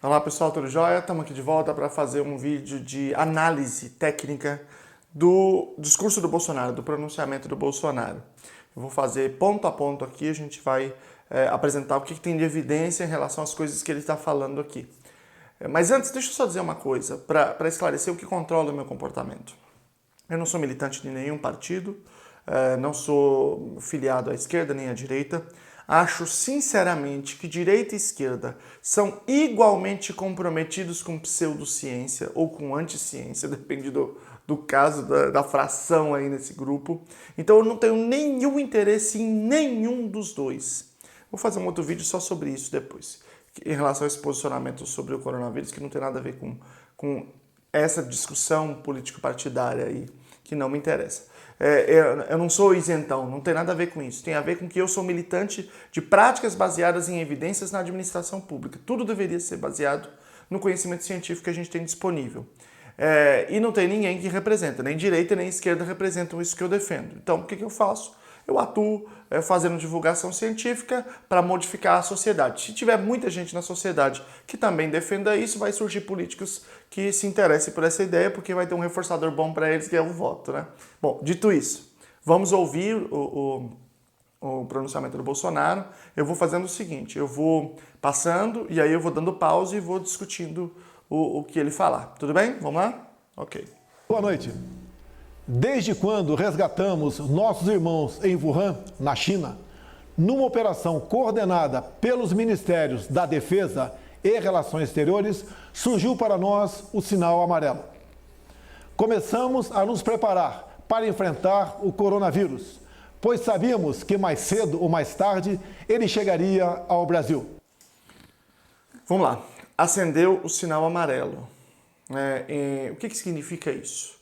Olá pessoal, tudo jóia? Estamos aqui de volta para fazer um vídeo de análise técnica do discurso do Bolsonaro, do pronunciamento do Bolsonaro. Eu vou fazer ponto a ponto aqui, a gente vai apresentar o que tem de evidência em relação às coisas que ele está falando aqui. Mas antes, deixa eu só dizer uma coisa, para esclarecer o que controla o meu comportamento. Eu não sou militante de nenhum partido, não sou filiado à esquerda nem à direita. Acho sinceramente que direita e esquerda são igualmente comprometidos com pseudociência ou com anticiência, depende do caso, da fração aí nesse grupo. Então eu não tenho nenhum interesse em nenhum dos dois. Vou fazer um outro vídeo só sobre isso depois, em relação a esse posicionamento sobre o coronavírus, que não tem nada a ver com essa discussão político-partidária aí, que não me interessa. Eu não sou isentão, não tem nada a ver com isso. Tem a ver com que eu sou militante de práticas baseadas em evidências na administração pública. Tudo deveria ser baseado no conhecimento científico que a gente tem disponível. E não tem ninguém que representa, nem direita nem esquerda representam isso que eu defendo. Então, o que eu faço? Eu atuo fazendo divulgação científica para modificar a sociedade. Se tiver muita gente na sociedade que também defenda isso, vai surgir políticos que se interessem por essa ideia, porque vai ter um reforçador bom para eles, que é o voto, né? Bom, dito isso, vamos ouvir o pronunciamento do Bolsonaro. Eu vou fazendo o seguinte, eu vou passando e aí eu vou dando pausa e vou discutindo o que ele falar. Tudo bem? Vamos lá? Ok. Boa noite. Desde quando resgatamos nossos irmãos em Wuhan, na China, numa operação coordenada pelos Ministérios da Defesa e Relações Exteriores, surgiu para nós o sinal amarelo. Começamos a nos preparar para enfrentar o coronavírus, pois sabíamos que mais cedo ou mais tarde ele chegaria ao Brasil. Vamos lá. Acendeu o sinal amarelo. O que significa isso?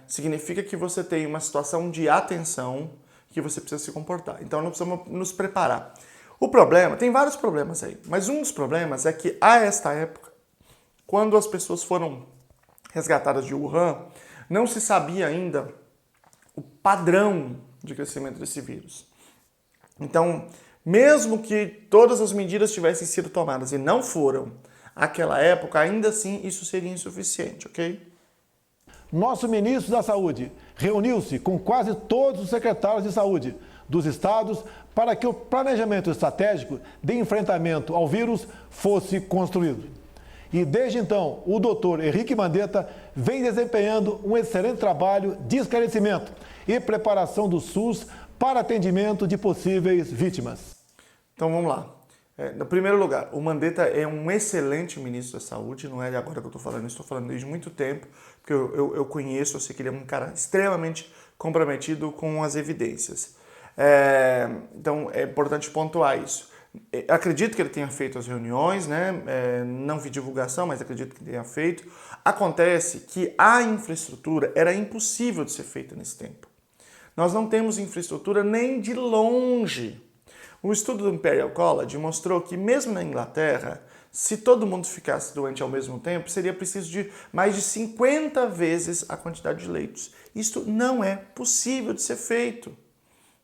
Significa que você tem uma situação de atenção que você precisa se comportar. Então, nós precisamos nos preparar. O problema, tem vários problemas aí, mas um dos problemas é que, a esta época, quando as pessoas foram resgatadas de Wuhan, não se sabia ainda o padrão de crescimento desse vírus. Então, mesmo que todas as medidas tivessem sido tomadas e não foram, naquela época, ainda assim, isso seria insuficiente, ok? Nosso ministro da Saúde reuniu-se com quase todos os secretários de saúde dos estados para que o planejamento estratégico de enfrentamento ao vírus fosse construído. E desde então, o doutor Henrique Mandetta vem desempenhando um excelente trabalho de esclarecimento e preparação do SUS para atendimento de possíveis vítimas. Então vamos lá. No primeiro lugar, o Mandetta é um excelente ministro da Saúde, não é de agora que eu estou falando, estou falando desde muito tempo, porque eu conheço, eu sei que ele é um cara extremamente comprometido com as evidências. Então é importante pontuar isso. Acredito que ele tenha feito as reuniões, né? Não vi divulgação, mas acredito que tenha feito. Acontece que a infraestrutura era impossível de ser feita nesse tempo. Nós não temos infraestrutura nem de longe. O estudo do Imperial College mostrou que mesmo na Inglaterra, se todo mundo ficasse doente ao mesmo tempo, seria preciso de mais de 50 vezes a quantidade de leitos. Isto não é possível de ser feito,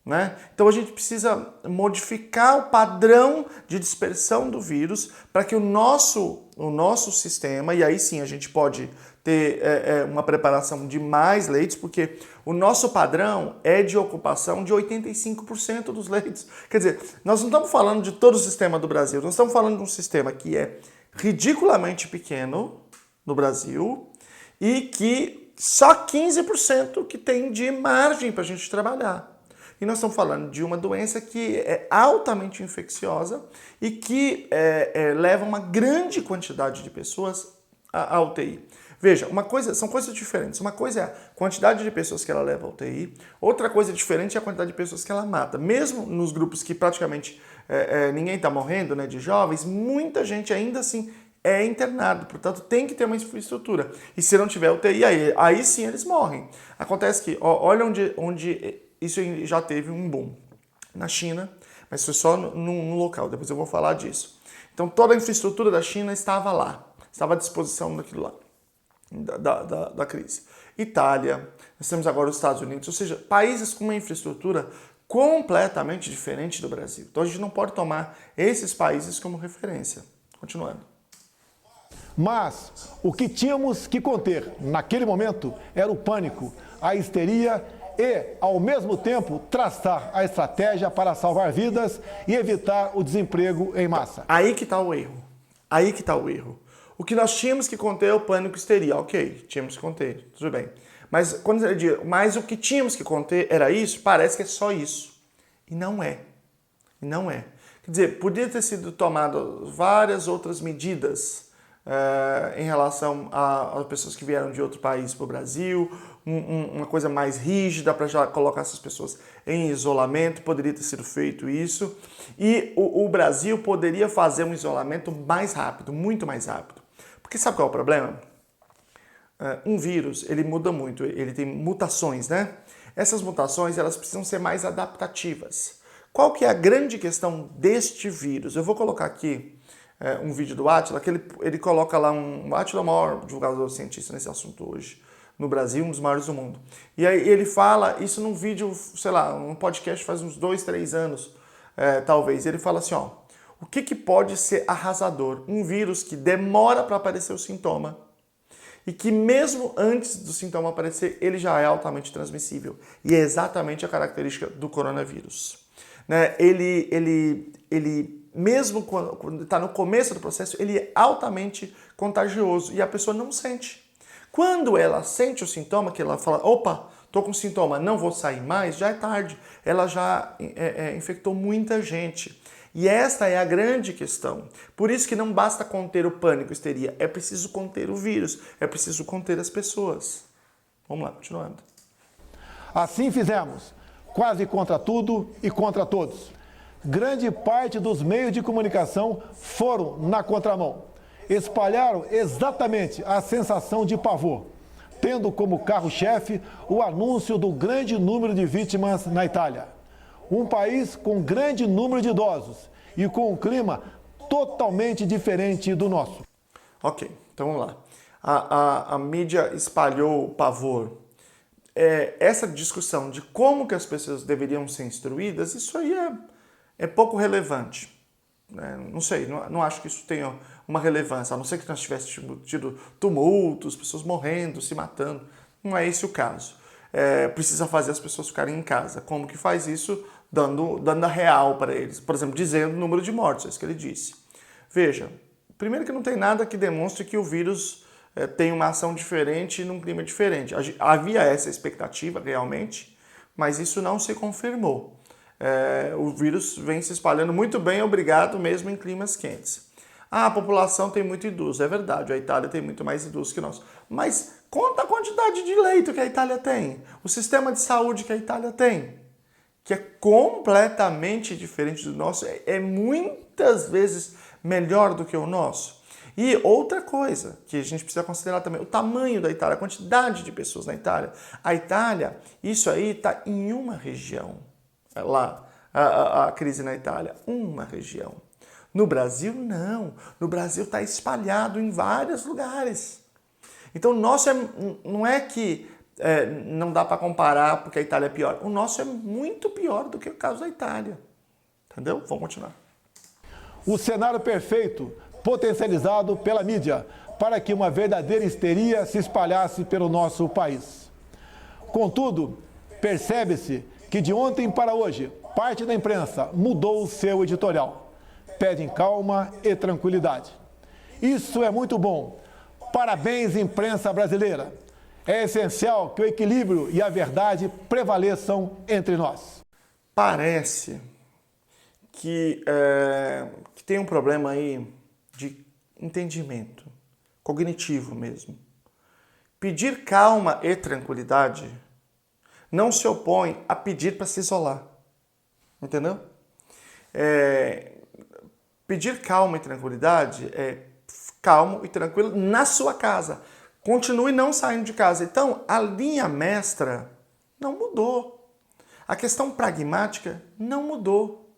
né? Então a gente precisa modificar o padrão de dispersão do vírus para que o nosso sistema, e aí sim a gente pode ter uma preparação de mais leitos, porque o nosso padrão é de ocupação de 85% dos leitos. Quer dizer, nós não estamos falando de todo o sistema do Brasil, nós estamos falando de um sistema que é ridiculamente pequeno no Brasil e que só 15% que tem de margem para a gente trabalhar. E nós estamos falando de uma doença que é altamente infecciosa e que leva uma grande quantidade de pessoas à UTI. Veja, são coisas diferentes. Uma coisa é a quantidade de pessoas que ela leva à UTI, outra coisa diferente é a quantidade de pessoas que ela mata. Mesmo nos grupos que praticamente ninguém está morrendo, né, de jovens, muita gente ainda assim é internado, portanto tem que ter uma infraestrutura. E se não tiver UTI, aí sim eles morrem. Acontece que, olha onde isso já teve um boom. Na China, mas foi só no local, depois eu vou falar disso. Então toda a infraestrutura da China estava lá, estava à disposição daquilo lá. Da crise. Itália, nós temos agora os Estados Unidos, ou seja, países com uma infraestrutura completamente diferente do Brasil. Então a gente não pode tomar esses países como referência. Continuando. Mas o que tínhamos que conter naquele momento era o pânico, a histeria e, ao mesmo tempo, traçar a estratégia para salvar vidas e evitar o desemprego em massa. Aí que está o erro. Aí que está o erro. O que nós tínhamos que conter é o pânico e histeria. Ok, tínhamos que conter, tudo bem. Mas quando ele diz, mas o que tínhamos que conter era isso, parece que é só isso. E não é. E não é. Quer dizer, podia ter sido tomado várias outras medidas em relação a pessoas que vieram de outro país para o Brasil, uma coisa mais rígida para já colocar essas pessoas em isolamento, poderia ter sido feito isso. E o Brasil poderia fazer um isolamento mais rápido, muito mais rápido. Porque sabe qual é o problema? Um vírus, ele muda muito, ele tem mutações, né? Essas mutações, elas precisam ser mais adaptativas. Qual que é a grande questão deste vírus? Eu vou colocar aqui um vídeo do Átila, que ele coloca lá o Átila é o maior divulgador cientista nesse assunto hoje, no Brasil, um dos maiores do mundo. E aí ele fala isso num vídeo, sei lá, um podcast faz uns 2, 3 anos, talvez. Ele fala assim, ó, o que pode ser arrasador? Um vírus que demora para aparecer o sintoma e que mesmo antes do sintoma aparecer, ele já é altamente transmissível. E é exatamente a característica do coronavírus. Né? Ele mesmo quando está no começo do processo, ele é altamente contagioso e a pessoa não sente. Quando ela sente o sintoma, que ela fala, opa, estou com sintoma, não vou sair mais, já é tarde. Ela já infectou muita gente. E esta é a grande questão. Por isso que não basta conter o pânico, histeria, é preciso conter o vírus, é preciso conter as pessoas. Vamos lá, continuando. Assim fizemos, quase contra tudo e contra todos. Grande parte dos meios de comunicação foram na contramão. Espalharam exatamente a sensação de pavor, tendo como carro-chefe o anúncio do grande número de vítimas na Itália. Um país com grande número de idosos e com um clima totalmente diferente do nosso. Ok, então vamos lá. A mídia espalhou o pavor. Essa discussão de como que as pessoas deveriam ser instruídas, isso aí é pouco relevante. Não sei, não acho que isso tenha uma relevância, a não ser que nós tivéssemos tido tumultos, pessoas morrendo, se matando. Não é esse o caso. Precisa fazer as pessoas ficarem em casa. Como que faz isso? Dando a real para eles. Por exemplo, dizendo o número de mortes, é isso que ele disse. Veja, primeiro que não tem nada que demonstre que o vírus tem uma ação diferente num clima diferente. Havia essa expectativa realmente, mas isso não se confirmou. O vírus vem se espalhando muito bem, obrigado, mesmo em climas quentes. A população tem muito idoso, é verdade, a Itália tem muito mais idosos que nós. Mas conta a quantidade de leito que a Itália tem, o sistema de saúde que a Itália tem, que é completamente diferente do nosso, é muitas vezes melhor do que o nosso. E outra coisa que a gente precisa considerar também, o tamanho da Itália, a quantidade de pessoas na Itália. A Itália, isso aí está em uma região, lá, a crise na Itália, uma região. No Brasil, não. No Brasil está espalhado em vários lugares. Então, o nosso não é que não dá para comparar porque a Itália é pior. O nosso é muito pior do que o caso da Itália. Entendeu? Vamos continuar. O cenário perfeito, potencializado pela mídia, para que uma verdadeira histeria se espalhasse pelo nosso país. Contudo, percebe-se que de ontem para hoje, parte da imprensa mudou o seu editorial. Pedem calma e tranquilidade. Isso é muito bom. Parabéns, imprensa brasileira. É essencial que o equilíbrio e a verdade prevaleçam entre nós. Parece que tem um problema aí de entendimento, cognitivo mesmo. Pedir calma e tranquilidade não se opõe a pedir para se isolar. Entendeu? Pedir calma e tranquilidade é calmo e tranquilo na sua casa. Continue não saindo de casa. Então, a linha mestra não mudou. A questão pragmática não mudou.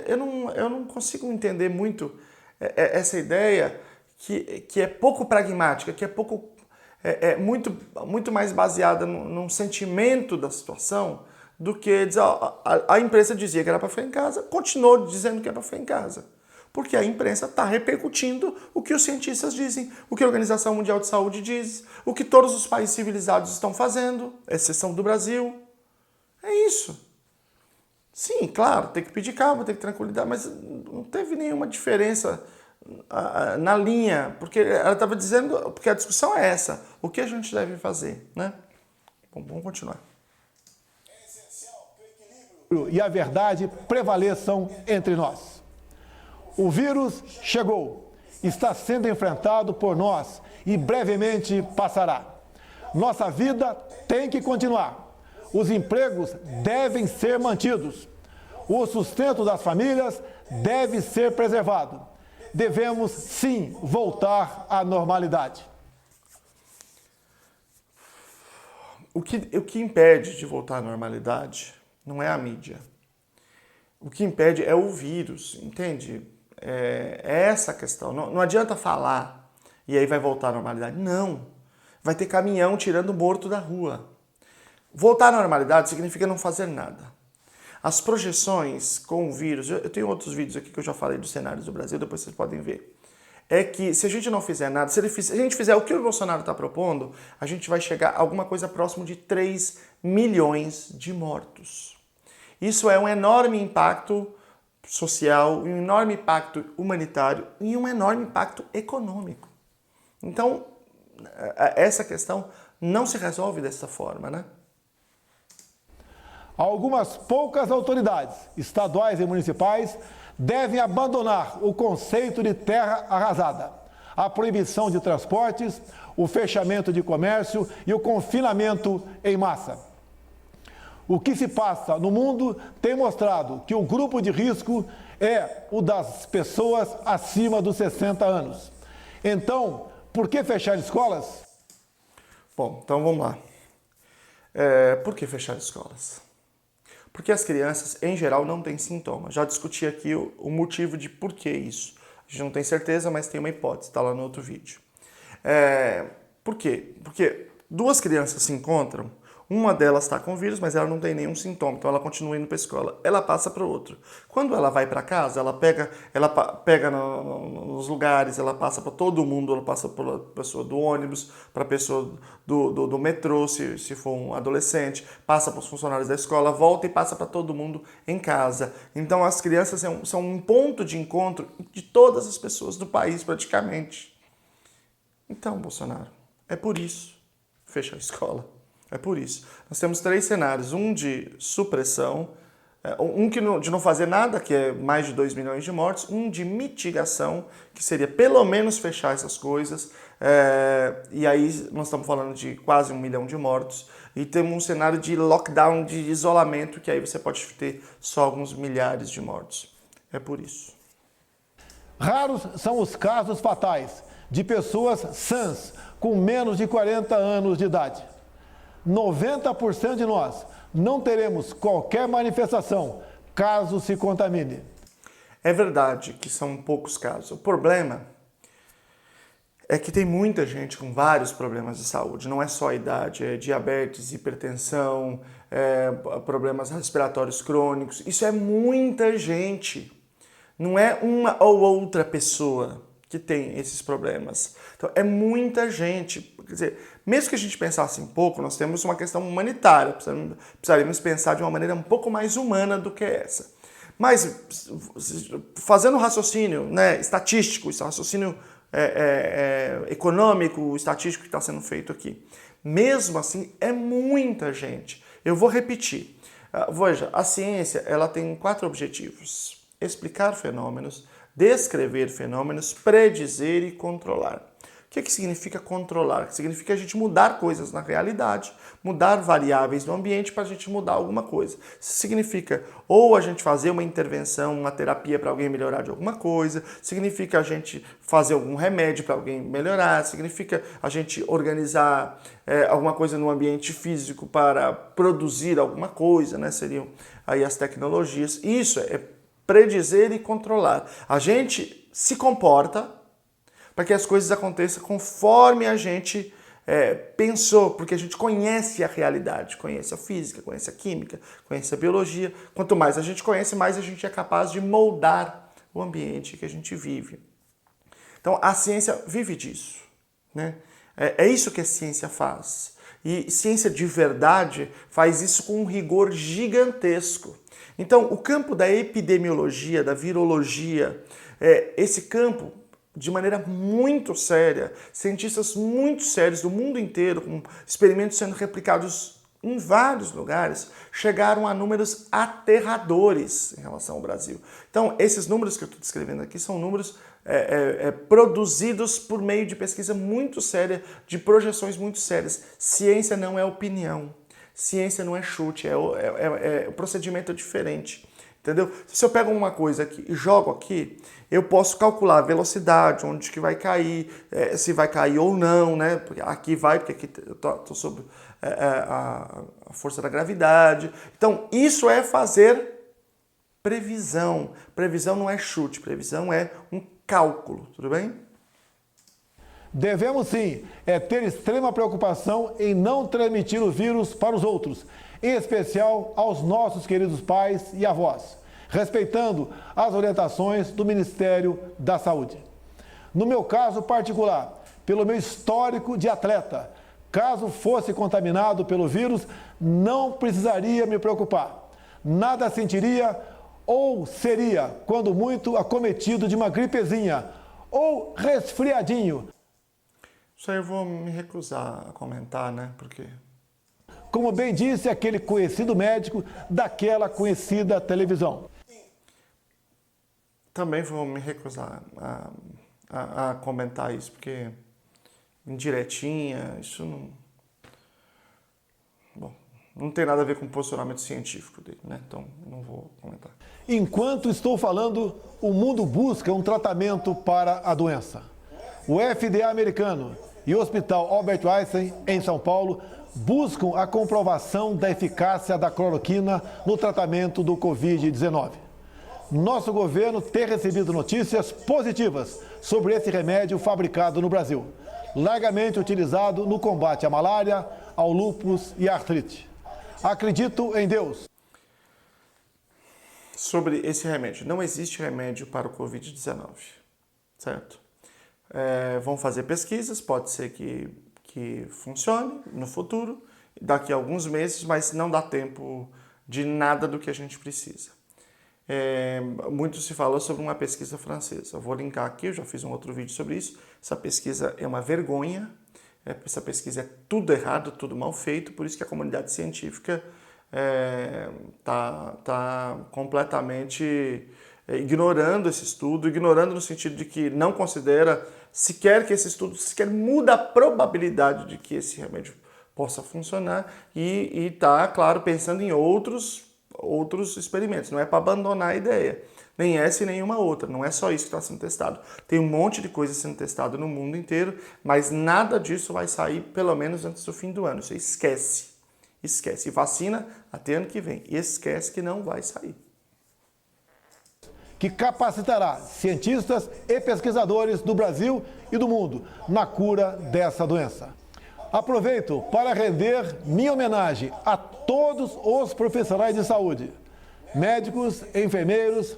Eu não consigo entender muito essa ideia que é pouco pragmática, que é pouco muito mais baseada num sentimento da situação do que dizer, a imprensa dizia que era para ficar em casa, continuou dizendo que é para ficar em casa. Porque a imprensa está repercutindo o que os cientistas dizem, o que a Organização Mundial de Saúde diz, o que todos os países civilizados estão fazendo, exceção do Brasil. É isso. Sim, claro, tem que pedir calma, tem que tranquilidade, mas não teve nenhuma diferença na linha, porque ela estava dizendo, porque a discussão é essa, o que a gente deve fazer, né? Bom, vamos continuar. É essencial que o equilíbrio e a verdade prevaleçam entre nós. O vírus chegou, está sendo enfrentado por nós e brevemente passará. Nossa vida tem que continuar. Os empregos devem ser mantidos. O sustento das famílias deve ser preservado. Devemos, sim, voltar à normalidade. O que impede de voltar à normalidade não é a mídia. O que impede é o vírus, entende? É essa a questão. Não adianta falar e aí vai voltar à normalidade. Não. Vai ter caminhão tirando morto da rua. Voltar à normalidade significa não fazer nada. As projeções com o vírus, eu tenho outros vídeos aqui que eu já falei dos cenários do Brasil, depois vocês podem ver. É que se a gente não fizer nada, se a gente fizer o que o Bolsonaro está propondo, a gente vai chegar a alguma coisa próximo de 3 milhões de mortos. Isso é um enorme impacto social, um enorme impacto humanitário e um enorme impacto econômico. Então, essa questão não se resolve dessa forma, né? Algumas poucas autoridades, estaduais e municipais, devem abandonar o conceito de terra arrasada, a proibição de transportes, o fechamento de comércio e o confinamento em massa. O que se passa no mundo tem mostrado que o grupo de risco é o das pessoas acima dos 60 anos. Então, por que fechar escolas? Bom, então vamos lá. Por que fechar escolas? Porque as crianças, em geral, não têm sintomas. Já discuti aqui o motivo de por que isso. A gente não tem certeza, mas tem uma hipótese, está lá no outro vídeo. Por quê? Porque duas crianças se encontram, uma delas está com vírus, mas ela não tem nenhum sintoma, então ela continua indo para a escola. Ela passa para o outro. Quando ela vai para casa, ela pega nos lugares, ela passa para todo mundo, ela passa para a pessoa do ônibus, para a pessoa do metrô, se for um adolescente, passa para os funcionários da escola, volta e passa para todo mundo em casa. Então as crianças são um ponto de encontro de todas as pessoas do país, praticamente. Então, Bolsonaro, é por isso fecha a escola. É por isso. Nós temos 3 cenários. Um de supressão, um de não fazer nada, que é mais de 2 milhões de mortos. Um de mitigação, que seria pelo menos fechar essas coisas. E aí nós estamos falando de quase 1 milhão de mortos. E temos um cenário de lockdown, de isolamento, que aí você pode ter só alguns milhares de mortos. É por isso. Raros são os casos fatais de pessoas sãs com menos de 40 anos de idade. 90% de nós não teremos qualquer manifestação caso se contamine. É verdade que são poucos casos. O problema é que tem muita gente com vários problemas de saúde. Não é só a idade, é diabetes, hipertensão, problemas respiratórios crônicos. Isso é muita gente. Não é uma ou outra pessoa que tem esses problemas. Então, é muita gente. Quer dizer, mesmo que a gente pensasse um pouco, nós temos uma questão humanitária. Precisaríamos pensar de uma maneira um pouco mais humana do que essa. Mas, fazendo um raciocínio, né, estatístico, esse raciocínio econômico, estatístico que está sendo feito aqui, mesmo assim, é muita gente. Eu vou repetir. Veja, a ciência ela tem 4 objetivos. Explicar fenômenos, descrever fenômenos, predizer e controlar. O que significa controlar? Significa a gente mudar coisas na realidade, mudar variáveis no ambiente para a gente mudar alguma coisa. Isso significa ou a gente fazer uma intervenção, uma terapia para alguém melhorar de alguma coisa, significa a gente fazer algum remédio para alguém melhorar, significa a gente organizar alguma coisa no ambiente físico para produzir alguma coisa, né? Seriam aí as tecnologias. Isso é predizer e controlar. A gente se comporta para que as coisas aconteçam conforme a gente pensou, porque a gente conhece a realidade, conhece a física, conhece a química, conhece a biologia. Quanto mais a gente conhece, mais a gente é capaz de moldar o ambiente que a gente vive. Então, a ciência vive disso, né? É isso que a ciência faz. E ciência de verdade faz isso com um rigor gigantesco. Então, o campo da epidemiologia, da virologia, esse campo, de maneira muito séria, cientistas muito sérios do mundo inteiro, com experimentos sendo replicados em vários lugares, chegaram a números aterradores em relação ao Brasil. Então, esses números que eu estou descrevendo aqui são números produzidos por meio de pesquisa muito séria, de projeções muito sérias. Ciência não é opinião, ciência não é chute, o procedimento é diferente. Entendeu? Se eu pego uma coisa aqui e jogo aqui, eu posso calcular a velocidade, onde que vai cair, se vai cair ou não, né? Porque aqui vai, porque aqui eu tô sob a força da gravidade. Então, isso é fazer previsão. Previsão não é chute, previsão é um cálculo, tudo bem? Devemos sim ter extrema preocupação em não transmitir o vírus para os outros, em especial aos nossos queridos pais e avós, respeitando as orientações do Ministério da Saúde. No meu caso particular, pelo meu histórico de atleta, caso fosse contaminado pelo vírus, não precisaria me preocupar. Nada sentiria ou seria, quando muito, acometido de uma gripezinha ou resfriadinho. Isso aí eu vou me recusar a comentar, né? Porque... Como bem disse aquele conhecido médico daquela conhecida televisão. Também vou me recusar a comentar isso, porque indiretinha, isso não... Bom, não tem nada a ver com o posicionamento científico dele, né? Então, não vou comentar. Enquanto estou falando, o mundo busca um tratamento para a doença. O FDA americano e o Hospital Albert Einstein, em São Paulo, buscam a comprovação da eficácia da cloroquina no tratamento do Covid-19. Nosso governo tem recebido notícias positivas sobre esse remédio fabricado no Brasil, largamente utilizado no combate à malária, ao lúpus e à artrite. Acredito em Deus. Sobre esse remédio, não existe remédio para o Covid-19, certo? Vão fazer pesquisas, pode ser que funcione no futuro, daqui a alguns meses, mas não dá tempo de nada do que a gente precisa. Muito se falou sobre uma pesquisa francesa. Eu vou linkar aqui, eu já fiz um outro vídeo sobre isso. Essa pesquisa é uma vergonha, essa pesquisa é tudo errado, tudo mal feito, por isso que a comunidade científica tá completamente ignorando esse estudo, ignorando no sentido de que não considera sequer que esse estudo sequer muda a probabilidade de que esse remédio possa funcionar e está, claro, pensando em outros experimentos. Não é para abandonar a ideia, nem essa e nenhuma outra. Não é só isso que está sendo testado. Tem um monte de coisa sendo testado no mundo inteiro, mas nada disso vai sair pelo menos antes do fim do ano. Você esquece. Esquece. E vacina até ano que vem. E esquece que não vai sair. Que capacitará cientistas e pesquisadores do Brasil e do mundo na cura dessa doença. Aproveito para render minha homenagem a todos os profissionais de saúde, médicos, enfermeiros,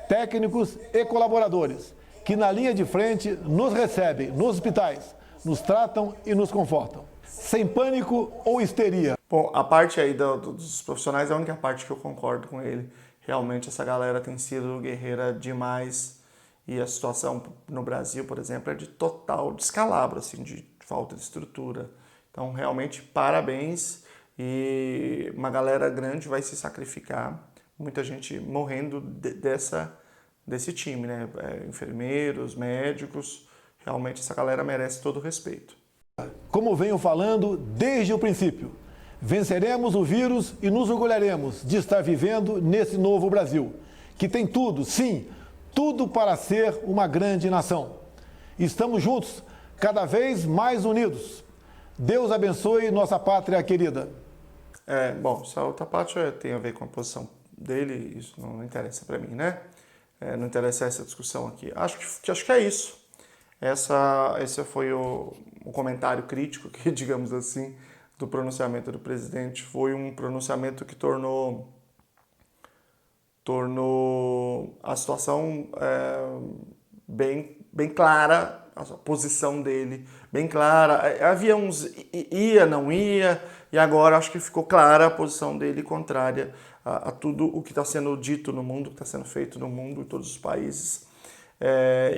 técnicos e colaboradores, que na linha de frente nos recebem nos hospitais, nos tratam e nos confortam, sem pânico ou histeria. Bom, a parte aí dos profissionais é a única parte que eu concordo com ele. Realmente essa galera tem sido guerreira demais e a situação no Brasil, por exemplo, é de total descalabro, assim, de falta de estrutura. Então, realmente, parabéns e uma galera grande vai se sacrificar. Muita gente morrendo desse time, né? Enfermeiros, médicos, realmente essa galera merece todo o respeito. Como venho falando desde o princípio, venceremos o vírus e nos orgulharemos de estar vivendo nesse novo Brasil, que tem tudo, sim, tudo para ser uma grande nação. Estamos juntos, cada vez mais unidos. Deus abençoe nossa pátria querida. Bom, essa outra parte tem a ver com a posição dele, isso não interessa para mim, né? Não interessa essa discussão aqui. Acho que é isso. Esse foi o comentário crítico, que, digamos assim, do pronunciamento do presidente. Foi um pronunciamento que tornou tornou a situação bem clara, a posição dele bem clara. Havia uns ia, não ia, e agora acho que ficou clara a posição dele contrária a tudo o que está sendo dito no mundo, o que está sendo feito no mundo, em todos os países,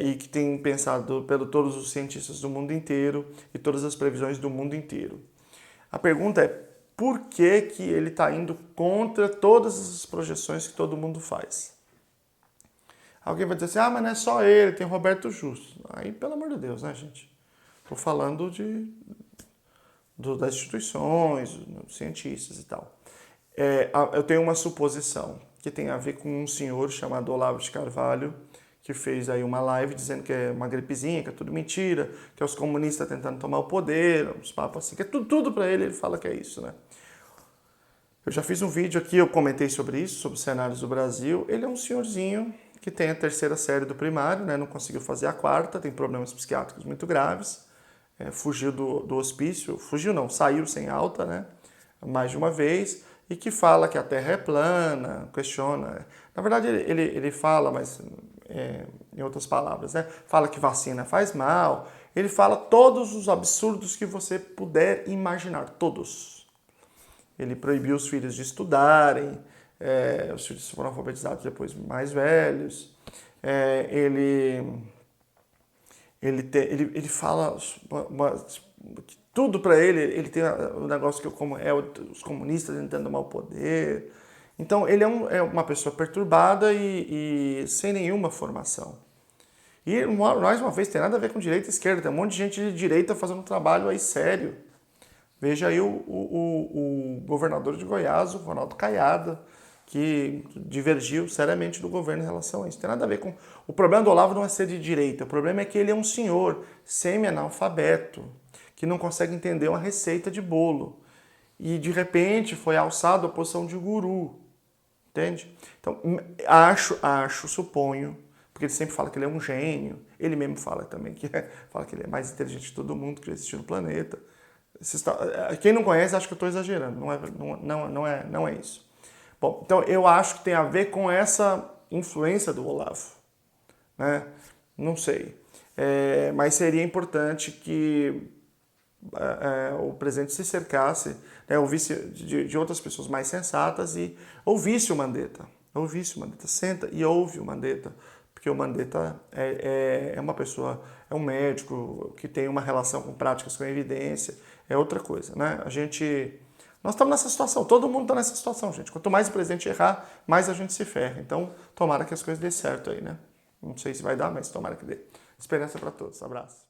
e que tem pensado todos os cientistas do mundo inteiro e todas as previsões do mundo inteiro. A pergunta é, por que que ele está indo contra todas as projeções que todo mundo faz? Alguém vai dizer assim, mas não é só ele, tem o Roberto Justo. Aí, pelo amor de Deus, né, gente? Estou falando das instituições, dos cientistas e tal. Eu tenho uma suposição que tem a ver com um senhor chamado Olavo de Carvalho, que fez aí uma live dizendo que é uma gripezinha, que é tudo mentira, que é os comunistas tentando tomar o poder, uns papos assim, que é tudo para ele fala que é isso, né? Eu já fiz um vídeo aqui, eu comentei sobre isso, sobre os cenários do Brasil. Ele é um senhorzinho que tem a 3ª série do primário, né? Não conseguiu fazer a 4ª, tem problemas psiquiátricos muito graves, fugiu do hospício, fugiu não, saiu sem alta, né? Mais de uma vez, e que fala que a Terra é plana, questiona. Na verdade, ele fala, mas em outras palavras, né? Fala que vacina faz mal, ele fala todos os absurdos que você puder imaginar, todos. Ele proibiu os filhos de estudarem, os filhos foram alfabetizados depois mais velhos, ele fala tudo para ele tem um negócio que os comunistas tentando tomar o poder. Então ele é uma pessoa perturbada e sem nenhuma formação. E mais uma vez tem nada a ver com direita e esquerda, tem um monte de gente de direita fazendo um trabalho aí sério. Veja aí o governador de Goiás, o Ronaldo Caiado, que divergiu seriamente do governo em relação a isso. Tem nada a ver com... O problema do Olavo não é ser de direita, o problema é que ele é um senhor semi-analfabeto, que não consegue entender uma receita de bolo. E, de repente, foi alçado à posição de guru. Entende? Então, suponho, porque ele sempre fala que ele é um gênio, ele mesmo fala também fala que ele é mais inteligente de todo mundo que já existiu no planeta. Quem não conhece, acha que eu estou exagerando, não é isso. Bom, então eu acho que tem a ver com essa influência do Olavo, né? Não sei, mas seria importante que o presidente se cercasse, né, ouvisse de outras pessoas mais sensatas e ouvisse o Mandetta, senta e ouve o Mandetta, porque o Mandetta é uma pessoa, é um médico que tem uma relação com práticas com evidência, é outra coisa, né? Nós estamos nessa situação, todo mundo está nessa situação, gente. Quanto mais o presidente errar, mais a gente se ferra. Então, tomara que as coisas dêem certo aí, né? Não sei se vai dar, mas tomara que dê. Esperança para todos. Abraço.